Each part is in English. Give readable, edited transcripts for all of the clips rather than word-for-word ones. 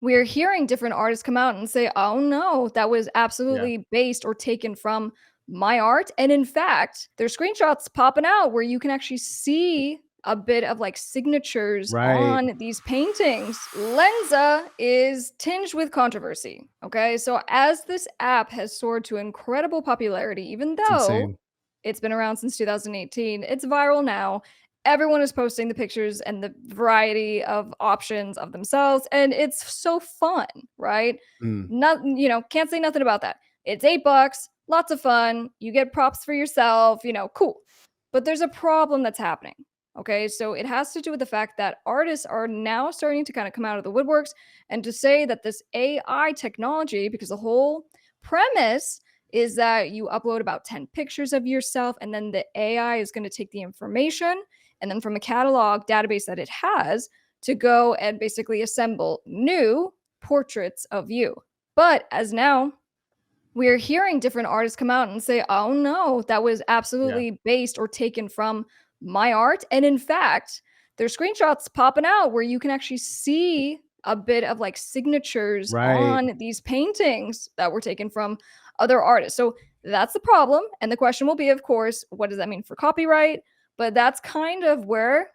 we're hearing different artists come out and say, "Oh no, that was Yeah. absolutely based or taken from my art." And in fact, there's screenshots popping out where you can actually see a bit of like signatures Right. on these paintings. Lensa is tinged with controversy. Okay. So, as this app has soared to incredible popularity, even It's though insane. it's been around since 2018, it's viral now. Everyone is posting the pictures and the variety of options of themselves, and it's so fun, right? Mm. Not, can't say nothing about that. It's $8, lots of fun. You get props for yourself, cool. But there's a problem that's happening. Okay, so it has to do with the fact that artists are now starting to kind of come out of the woodworks and to say that this AI technology, because the whole premise is that you upload about 10 pictures of yourself, and then the AI is going to take the information and then from a catalog database that it has to go and basically assemble new portraits of you. But as now we're hearing different artists come out and say, "Oh no, that was Yeah. absolutely based or taken from my art." And in fact, there's screenshots popping out where you can actually see a bit of like signatures Right. on these paintings that were taken from other artists. So that's the problem. And the question will be, of course, what does that mean for copyright? But that's kind of where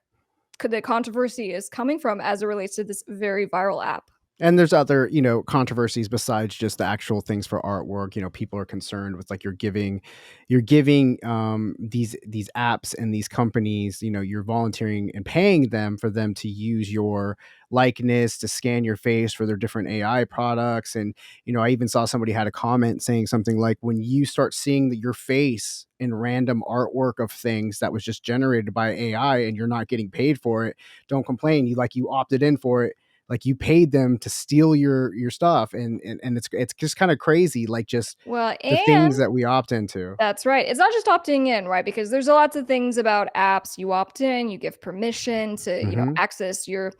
the controversy is coming from as it relates to this very viral app. And there's other, controversies besides just the actual things for artwork. People are concerned with like you're giving these apps and these companies, you're volunteering and paying them for them to use your likeness to scan your face for their different AI products. And, I even saw somebody had a comment saying something like, when you start seeing your face in random artwork of things that was just generated by AI and you're not getting paid for it, don't complain. You opted in for it, like you paid them to steal your stuff. And it's just kind of crazy, like just Well, the things and that we opt into. that's right. It's not just opting in, right? Because there's lots of things about apps. You opt in, you give permission to, Hmm. access your,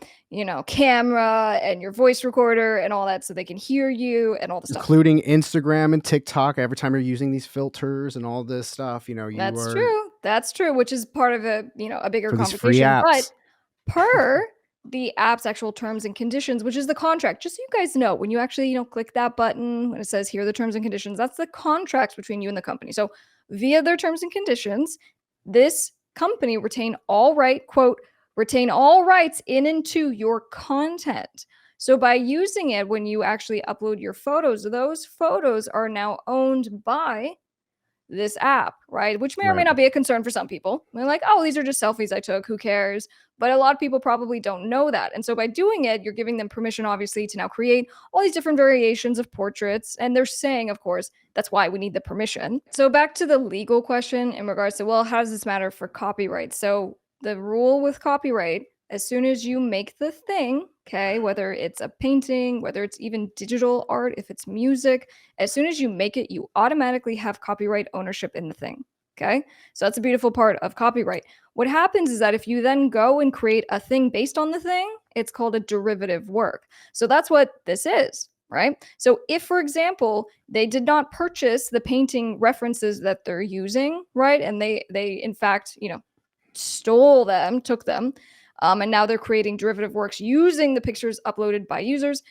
camera and your voice recorder and all that so they can hear you and all the stuff. Including Instagram and TikTok. Every time you're using these filters and all this stuff, you That's are true. That's true, which is part of a bigger for these free conversation. But apps. per the app's actual terms and conditions, which is the contract. Just so you guys know, when you actually, click that button when it says here are the terms and conditions, that's the contracts between you and the company. So via their terms and conditions, this company retain all rights in and to your content. So by using it when you actually upload your photos, those photos are now owned by this app, right? Which may or may Right. not be a concern for some people. They're like, oh, these are just selfies I took. Who cares? But a lot of people probably don't know that. And so by doing it, you're giving them permission, obviously, to now create all these different variations of portraits. And they're saying, of course, that's why we need the permission. So back to the legal question in regards to, well, how does this matter for copyright? So the rule with copyright, as soon as you make the thing, okay, whether it's a painting, whether it's even digital art, if it's music, as soon as you make it, you automatically have copyright ownership in the thing. Okay. So that's a beautiful part of copyright. What happens is that if you then go and create a thing based on the thing, it's called a derivative work. So that's what this is, right? So if, for example, they did not purchase the painting references that they're using, right? And they in fact, stole them, took them, and now they're creating derivative works using the pictures uploaded by users,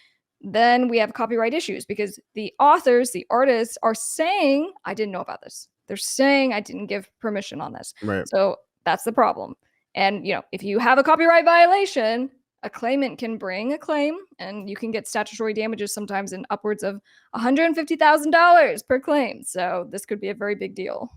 then we have copyright issues because the authors, the artists are saying, I didn't know about this. They're saying I didn't give permission on this. Right. So that's the problem. And, if you have a copyright violation, a claimant can bring a claim and you can get statutory damages sometimes in upwards of $150,000 per claim. So this could be a very big deal.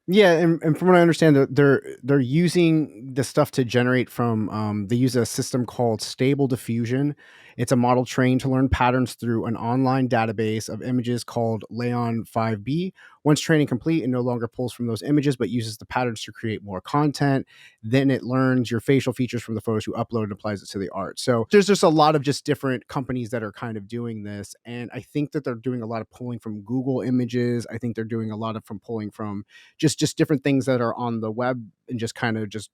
Yeah, and from what I understand, they're using the stuff to generate from. They use a system called Stable Diffusion. It's a model trained to learn patterns through an online database of images called Leon 5B. Once training complete, it no longer pulls from those images, but uses the patterns to create more content. Then it learns your facial features from the photos you upload and applies it to the art. So there's just a lot of just different companies that are kind of doing this, and I think that they're doing a lot of pulling from Google Images. I think they're doing a lot of from pulling from just different things that are on the web and just kind of just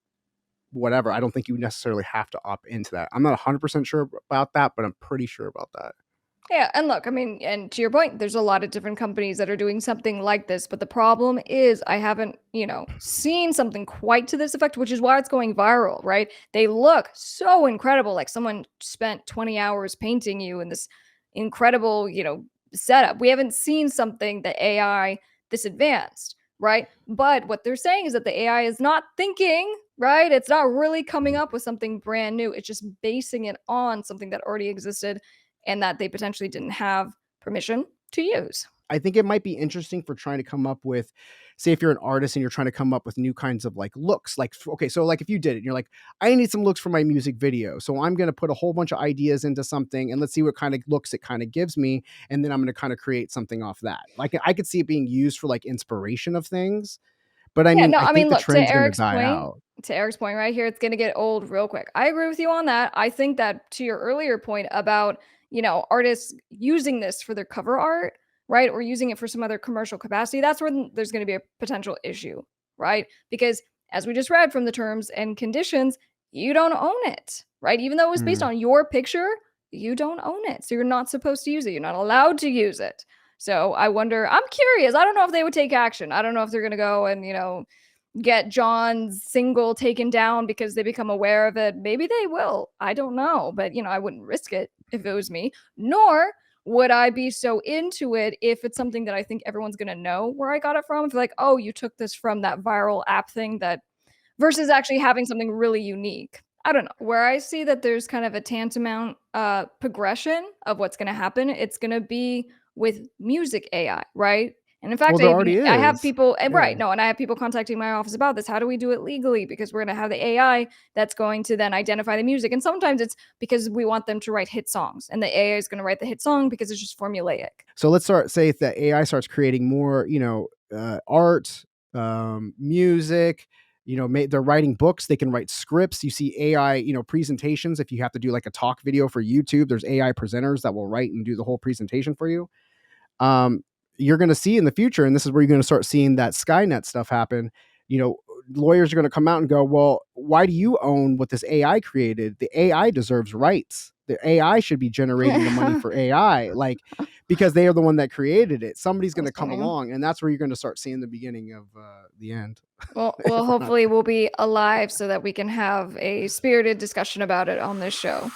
whatever. I don't think you necessarily have to opt into that. I'm not 100% sure about that, but I'm pretty sure about that. Yeah, and look, I mean, and to your point, there's a lot of different companies that are doing something like this, but the problem is I haven't, seen something quite to this effect, which is why it's going viral, right? They look so incredible, like someone spent 20 hours painting you in this incredible, setup. We haven't seen something that AI this advanced, right? But what they're saying is that the AI is not thinking, right? It's not really coming up with something brand new. It's just basing it on something that already existed and that they potentially didn't have permission to use. I think it might be interesting for trying to come up with, say, if you're an artist and you're trying to come up with new kinds of like looks, like, okay, so like if you did it, and you're like, I need some looks for my music video. So I'm going to put a whole bunch of ideas into something and let's see what kind of looks it kind of gives me. And then I'm going to kind of create something off that. Like I could see it being used for like inspiration of things. But I Yeah, mean, no, I I think mean, the look, trend's going to die out. To Eric's point right here, it's going to get old real quick. I agree with you on that. I think that to your earlier point about, artists using this for their cover art, right? Or using it for some other commercial capacity, that's when there's going to be a potential issue, right? Because as we just read from the terms and conditions, you don't own it, right? Even though it was based Mm. on your picture, you don't own it. So you're not supposed to use it. You're not allowed to use it. So I wonder, I'm curious. I don't know if they would take action. I don't know if they're going to go and, get John's single taken down because they become aware of it. Maybe they will. I don't know. But, I wouldn't risk it if it was me. Nor would I be so into it if it's something that I think everyone's going to know where I got it from. If like, oh, you took this from that viral app thing that versus actually having something really unique. I don't know. Where I see that there's kind of a tantamount progression of what's going to happen, it's going to be with music AI, right? And in Well, fact, there already I have is. people, and Yeah. right, no, and I have people contacting my office about this. How do we do it legally? Because we're going to have the AI that's going to then identify the music. And sometimes it's because we want them to write hit songs, and the AI is going to write the hit song because it's just formulaic. So let's say if the AI starts creating more, art, music, they're writing books, they can write scripts. You see AI, presentations. If you have to do like a talk video for YouTube, there's AI presenters that will write and do the whole presentation for you. um, you're going to see in the future, and this is where you're going to start seeing that Skynet stuff happen. You know, lawyers are going to come out and go, well, why do you own what this AI created? The AI deserves rights. The AI should be generating the money for AI, like because they are the one that created it. Somebody's going That's to come funny. along, and that's where you're going to start seeing the beginning of the end. Well, If we're not hopefully we'll be alive so that we can have a spirited discussion about it on this show.